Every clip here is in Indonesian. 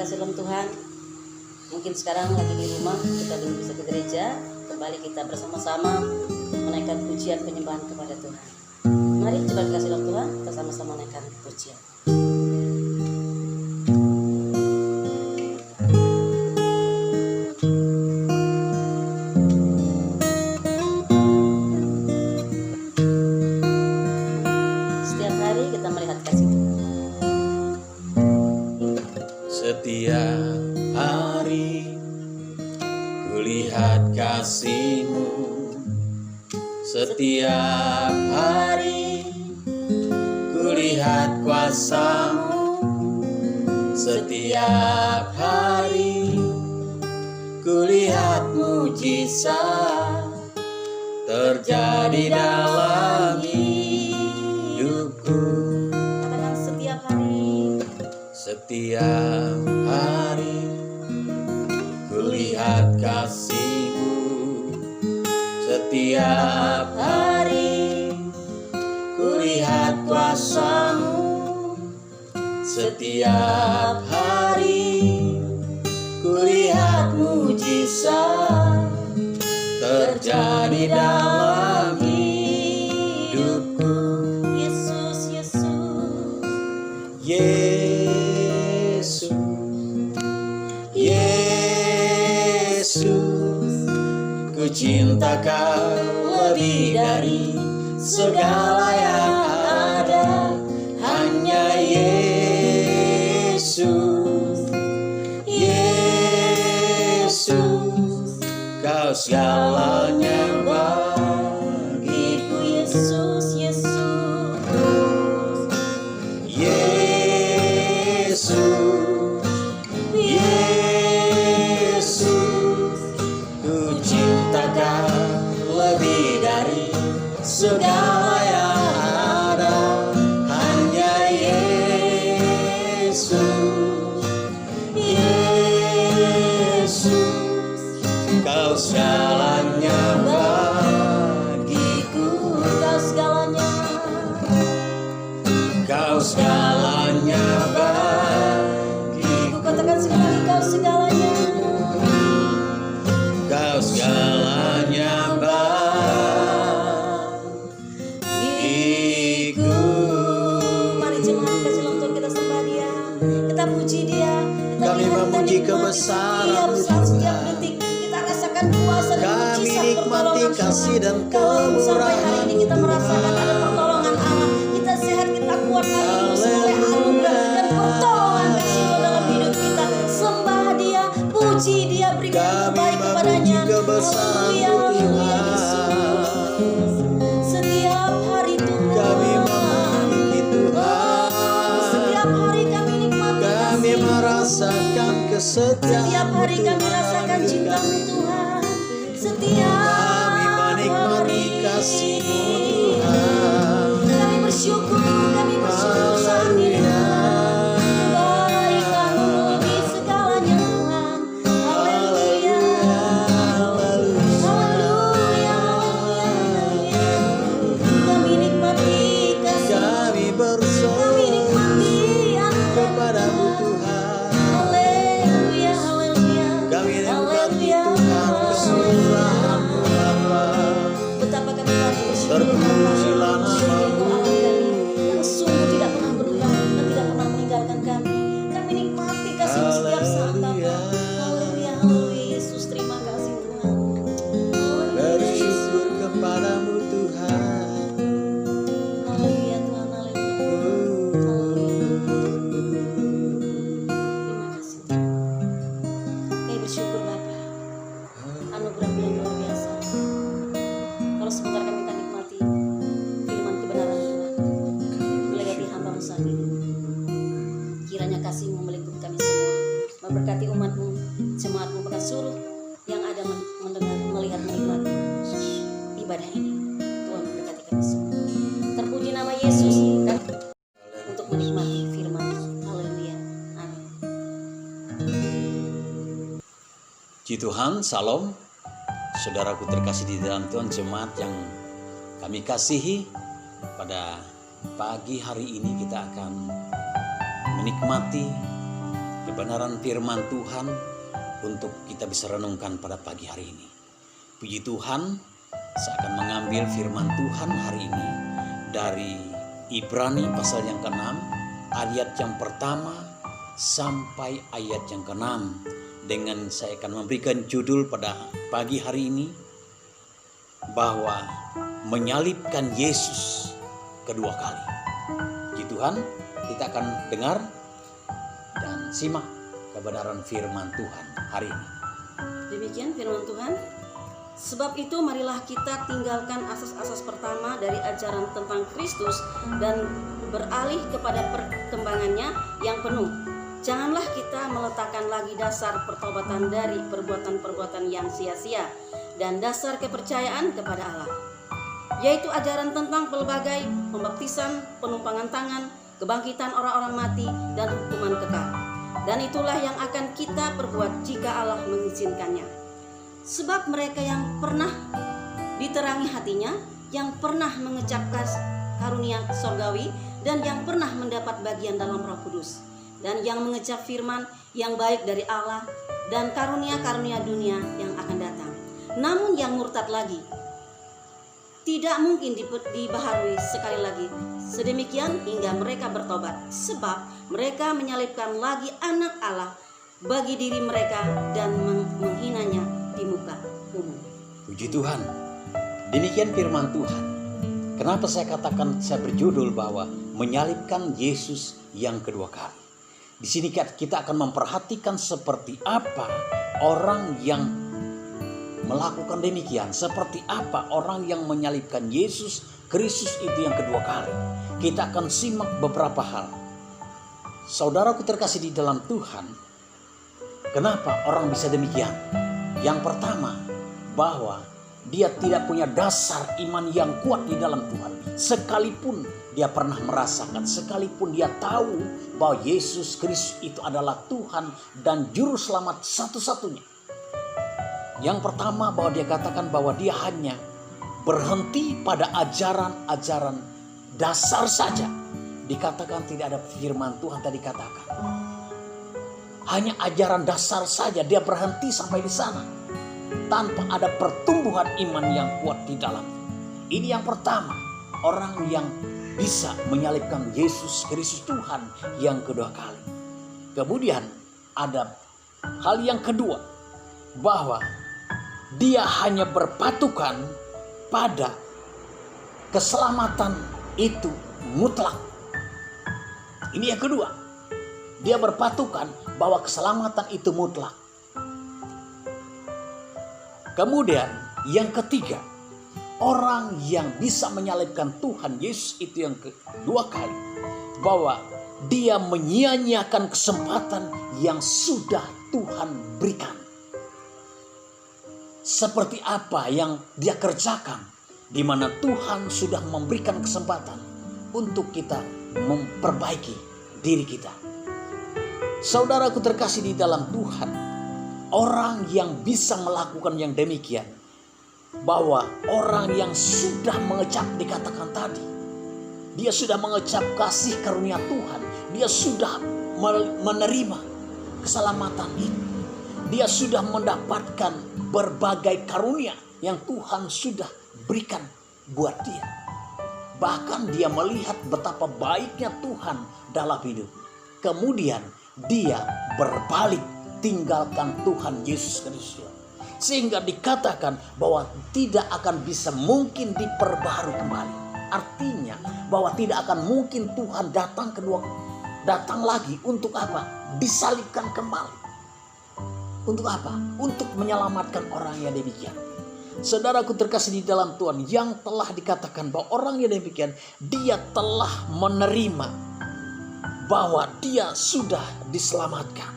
kasih dalam Tuhan, mungkin sekarang lagi di rumah, kita belum bisa ke gereja. Kembali kita bersama-sama menaikkan pujian penyembahan kepada Tuhan. Mari coba kasih dalam Tuhan, kita sama-sama menaikkan pujian. Setiap hari kita melihat kasih Tuhan. Setiap hari kulihat kasih-Mu, setiap hari kulihat kuasa-Mu, setiap hari kulihat mujizat terjadi dalam hidupku. Katakan setiap hari. Setiap hari kulihat kasih-Mu, setiap hari kulihat kuasa-Mu, setiap hari kulihat mujizat terjadi dalam hidupku. Yesus, Yesus, Yesus, Yesus, ku cinta Kau lebih dari segala yang ada. Hanya Yesus, Yesus, Kau segalanya bagiku. Yesus, Yesus, Yesus, Yesus, ku cinta Kau lebih dari segala yang ada. Hanya Yesus, Yesus, Kau segalanya bagiku. Kau segalanya. Kau segalanya bagiku. Ku katakan sekali lagi, Kau segalanya. Kau segalanya bagiku. Mari jemaat kasih dalam Tuhan, kita sembah Dia, kita puji Dia, kita Kami lihat, memuji kita nikmati kebesaran-Mu, setiap saat, setiap Tuhan. detik. Kita rasakan kuasa dan Kami mujizat nikmati pertolongan kasih Tuhan. dan Kalau sampai hari ini kita kemurahan-Mu, merasakan ada Tuhan. pertolongan Allah, kita sehat, kita kuat, kami terus oleh anugerah dan pertolongan kasih Tuhan dalam hidup kita. Sembah Dia, puji Dia, berikan yang Kami terbaik memuji kepadanya. kebesaran-Mu, Haleluya, Tuhan. Yesus. Setiap hari Tuhan, Kami memiliki Tuhan. setiap hari kami nikmati Kami kasih-Mu. merasakan kesetiaan-Mu, Setiap hari kami Tuhan, rasakan hidup cinta-Mu, kami. Tuhan. Setiap Kami menikmati hari kasih-Mu, Tuhan. kami bersyukur saat ini, Tuhan. Kebaikan-Mu lebih segalanya, Tuhan. Haleluya, haleluya, haleluya. Kami nikmati kasih-Mu, Kami kami bersorak nikmati anugerah kepadamu, Tuhan. Tuhan. Haleluya, haleluya, Kami nikmati haleluya. Tuhan kesemurahan-Mu, Bapa. Betapa kami patut bersyukur Terpujilah kepada nama-Mu. Allah kami yang sungguh tidak pernah berubah dan tidak pernah meninggalkan kami. Kami nikmati kasih-Mu setiap saat, Bapa. Haleluya, haleluya. Yesus, terima kasih, Tuhan. Haleluya, Bersyukur Yesus. kepadamu, Tuhan. Haleluya, Tuhan. Haleluya. Terima kasih, Tuhan. Kami bersyukur, Bapa. Anugerah-Mu yang luar biasa. Kalau sebentar kami akan nikmati firman kebenaran Tuhan. Melewati hamba-Mu saat ini. Kiranya kasih-Mu meliputi kami semua, memberkati umat-Mu, jemaat-Mu, bahkan seluruh yang ada mendengar, melihat, menikmati ibadah ini. Tuhan memberkati kami semua. Terpuji nama Yesus untuk menikmati firman-Mu. Haleluya. Amin. Puji Tuhan, salam. Saudaraku terkasih di dalam Tuhan, jemaat yang kami kasihi, pada pagi hari ini kita akan menikmati kebenaran firman Tuhan untuk kita bisa renungkan pada pagi hari ini. Puji Tuhan, saya akan mengambil firman Tuhan hari ini dari Ibrani pasal yang ke-6, ayat yang pertama sampai ayat yang ke-6. Dengan saya akan memberikan judul pada pagi hari ini bahwa menyalibkan Yesus kedua kali. Puji Tuhan, kita akan dengar dan simak kebenaran firman Tuhan hari ini. Demikian firman Tuhan. Sebab itu marilah kita tinggalkan asas-asas pertama dari ajaran tentang Kristus dan beralih kepada perkembangannya yang penuh. Janganlah kita meletakkan lagi dasar pertobatan dari perbuatan-perbuatan yang sia-sia dan dasar kepercayaan kepada Allah, yaitu ajaran tentang pelbagai pembaptisan, penumpangan tangan, kebangkitan orang-orang mati, dan hukuman kekal. Dan itulah yang akan kita perbuat jika Allah mengizinkannya. Sebab mereka yang pernah diterangi hatinya, yang pernah mengecap karunia sorgawi, dan yang pernah mendapat bagian dalam Roh Kudus, dan yang mengecap firman yang baik dari Allah, dan karunia-karunia dunia yang akan datang. Namun yang murtad lagi tidak mungkin dibaharui sekali lagi sedemikian hingga mereka bertobat, sebab mereka menyalibkan lagi anak Allah bagi diri mereka dan menghinanya di muka umum. Puji Tuhan, demikian firman Tuhan. Kenapa saya katakan saya berjudul bahwa menyalibkan Yesus yang kedua kali? Di sini kita akan memperhatikan seperti apa orang yang melakukan demikian, seperti apa orang yang menyalibkan Yesus Kristus itu yang kedua kali. Kita akan simak beberapa hal. Saudaraku terkasih di dalam Tuhan, kenapa orang bisa demikian? Yang pertama, bahwa dia tidak punya dasar iman yang kuat di dalam Tuhan. Sekalipun dia pernah merasakan, sekalipun dia tahu bahwa Yesus Kristus itu adalah Tuhan dan Juru Selamat satu-satunya. Yang pertama, bahwa dia katakan bahwa dia hanya berhenti pada ajaran-ajaran dasar saja. Dikatakan tidak ada firman Tuhan tadi katakan. Hanya ajaran dasar saja, dia berhenti sampai di sana. Tanpa ada pertumbuhan iman yang kuat di dalam. Ini yang pertama, orang yang bisa menyalibkan Yesus Kristus Tuhan yang kedua kali. Kemudian ada hal yang kedua, bahwa dia hanya berpatukan pada keselamatan itu mutlak. Ini yang kedua, dia berpatukan bahwa keselamatan itu mutlak. Kemudian yang ketiga, orang yang bisa menyalibkan Tuhan Yesus itu yang kedua kali, bahwa dia menyia-nyiakan kesempatan yang sudah Tuhan berikan. Seperti apa yang dia kerjakan, di mana Tuhan sudah memberikan kesempatan untuk kita memperbaiki diri kita. Saudaraku terkasih di dalam Tuhan, orang yang bisa melakukan yang demikian, bahwa orang yang sudah mengecap dikatakan tadi, dia sudah mengecap kasih karunia Tuhan, dia sudah menerima keselamatan itu, dia sudah mendapatkan berbagai karunia yang Tuhan sudah berikan buat dia. Bahkan dia melihat betapa baiknya Tuhan dalam hidup. Kemudian dia berbalik, tinggalkan Tuhan Yesus Kristus. Sehingga dikatakan bahwa tidak akan bisa mungkin diperbaharui kembali. Artinya bahwa tidak akan mungkin Tuhan datang lagi untuk apa? Disalibkan kembali. Untuk apa? Untuk menyelamatkan orang yang demikian. Saudaraku terkasih di dalam Tuhan, yang telah dikatakan bahwa orang yang demikian, dia telah menerima bahwa dia sudah diselamatkan.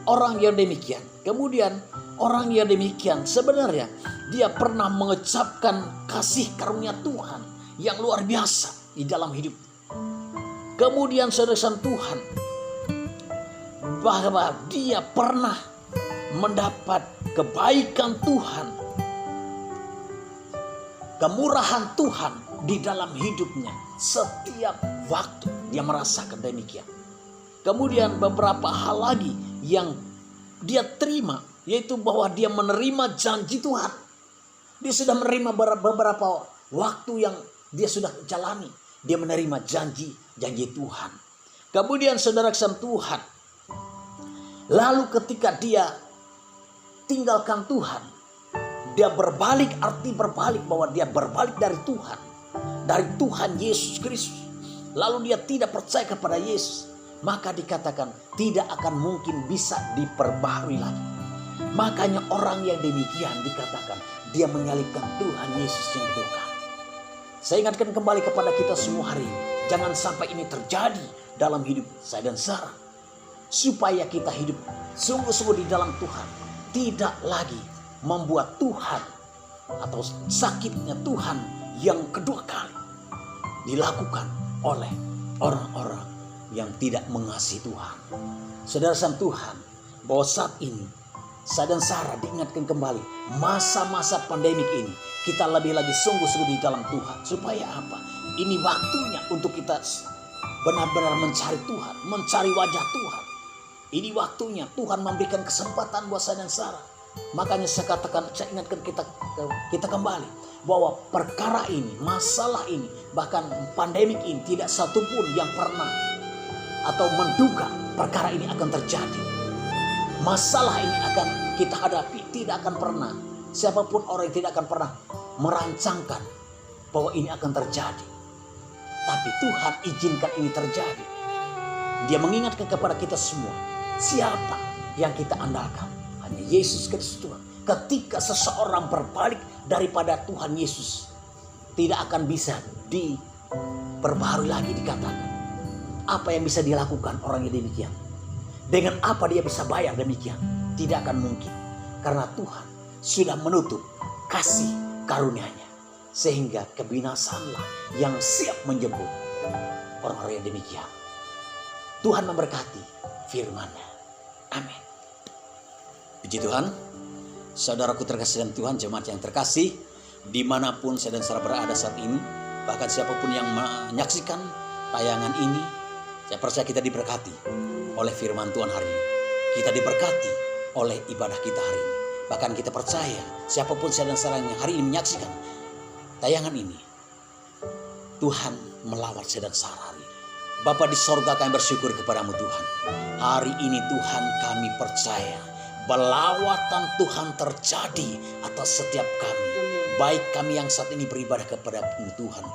Orang yang demikian, kemudian orang yang demikian sebenarnya dia pernah mengucapkan kasih karunia Tuhan yang luar biasa di dalam hidup. Kemudian saudara Tuhan, bahwa dia pernah mendapat kebaikan Tuhan, kemurahan Tuhan di dalam hidupnya. Setiap waktu dia merasakan demikian. Kemudian beberapa hal lagi yang dia terima, yaitu bahwa dia menerima janji Tuhan. Dia sudah menerima beberapa waktu yang dia sudah jalani. Dia menerima janji Tuhan. Kemudian saudara kesam Tuhan, lalu ketika dia tinggalkan Tuhan, dia berbalik, arti berbalik bahwa dia berbalik dari Tuhan Yesus Kristus. Lalu dia tidak percaya kepada Yesus, maka dikatakan tidak akan mungkin bisa diperbaharui lagi. Makanya orang yang demikian dikatakan dia menyalibkan Tuhan Yesus yang kedua kali. Saya ingatkan kembali kepada kita semua hari ini, jangan sampai ini terjadi dalam hidup saya dan Sarah. Supaya kita hidup sungguh-sungguh di dalam Tuhan, tidak lagi membuat Tuhan atau sakitnya Tuhan yang kedua kali dilakukan oleh orang-orang yang tidak mengasihi Tuhan. Saudara sama Tuhan, bahwa saat ini saya dan Sarah diingatkan kembali masa-masa pandemik ini, kita lebih lagi sungguh-sungguh di dalam Tuhan. Supaya apa? Ini waktunya untuk kita benar-benar mencari Tuhan, mencari wajah Tuhan. Ini waktunya Tuhan memberikan kesempatan buat saya dan Sarah. Makanya saya katakan, saya ingatkan kita kembali bahwa perkara ini, masalah ini, bahkan pandemik ini tidak satupun yang pernah atau menduga perkara ini akan terjadi. Masalah ini akan kita hadapi, tidak akan pernah. Siapapun orang yang tidak akan pernah merancangkan bahwa ini akan terjadi. Tapi Tuhan izinkan ini terjadi. Dia mengingatkan kepada kita semua, siapa yang kita andalkan? Hanya Yesus Kristus Tuhan. Ketika seseorang berbalik daripada Tuhan Yesus, tidak akan bisa diperbaharui lagi dikatakan. Apa yang bisa dilakukan orang yang demikian? Dengan apa dia bisa bayar demikian? Tidak akan mungkin. Karena Tuhan sudah menutup kasih karunia-Nya. Sehingga kebinasaanlah yang siap menjemput orang-orang yang demikian. Tuhan memberkati firman-Nya. Amin. Puji Tuhan. Saudaraku terkasih dan Tuhan, jemaat yang terkasih, dimanapun saya dan Sarah berada saat ini, bahkan siapapun yang menyaksikan tayangan ini, saya percaya kita diberkati oleh firman Tuhan hari ini. Kita diberkati oleh ibadah kita hari ini. Bahkan kita percaya siapapun saya dan Sarah yang hari ini menyaksikan tayangan ini, Tuhan melawat saya dan Sarah hari ini. Bapa di sorga, kami bersyukur kepadamu Tuhan. Hari ini Tuhan kami percaya pelawatan Tuhan terjadi atas setiap kami. Baik kami yang saat ini beribadah kepada Tuhan,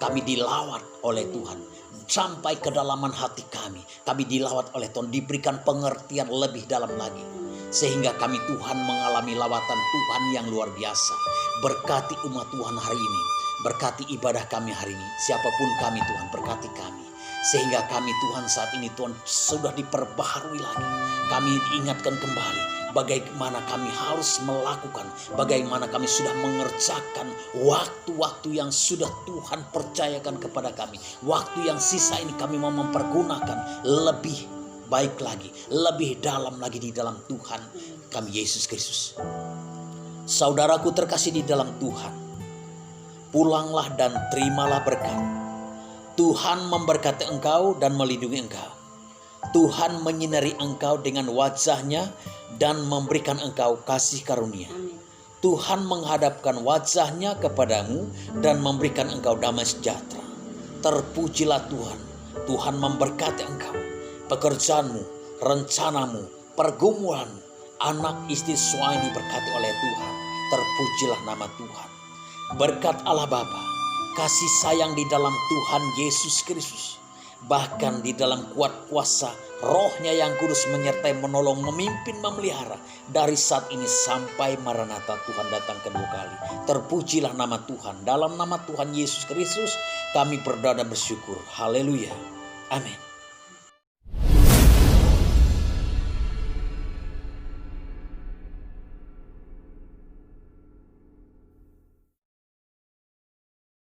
kami dilawat oleh Tuhan sampai kedalaman hati kami. Kami dilawat oleh Tuhan, diberikan pengertian lebih dalam lagi, sehingga kami Tuhan mengalami lawatan Tuhan yang luar biasa. Berkati umat Tuhan hari ini, berkati ibadah kami hari ini. Siapapun kami Tuhan, berkati kami, sehingga kami Tuhan saat ini Tuhan sudah diperbaharui lagi. Kami diingatkan kembali bagaimana kami harus melakukan, bagaimana kami sudah mengerjakan waktu-waktu yang sudah Tuhan percayakan kepada kami. Waktu yang sisa ini kami mau mempergunakan lebih baik lagi, lebih dalam lagi di dalam Tuhan kami Yesus Kristus. Saudaraku terkasih di dalam Tuhan, pulanglah dan terimalah berkat. Tuhan memberkati engkau dan melindungi engkau. Tuhan menyinari engkau dengan wajah-Nya dan memberikan engkau kasih karunia. Amin. Tuhan menghadapkan wajah-Nya kepadamu dan memberikan engkau damai sejahtera. Terpujilah Tuhan. Tuhan memberkati engkau, pekerjaanmu, rencanamu, pergumulanmu, anak istri suami diberkati oleh Tuhan. Terpujilah nama Tuhan. Berkat Allah Bapa, kasih sayang di dalam Tuhan Yesus Kristus, bahkan di dalam kuat kuasa Roh-Nya yang kudus menyertai, menolong, memimpin, memelihara dari saat ini sampai Maranatha Tuhan datang kedua kali. Terpujilah nama Tuhan. Dalam nama Tuhan Yesus Kristus kami berdoa dan bersyukur. Haleluya. Amin.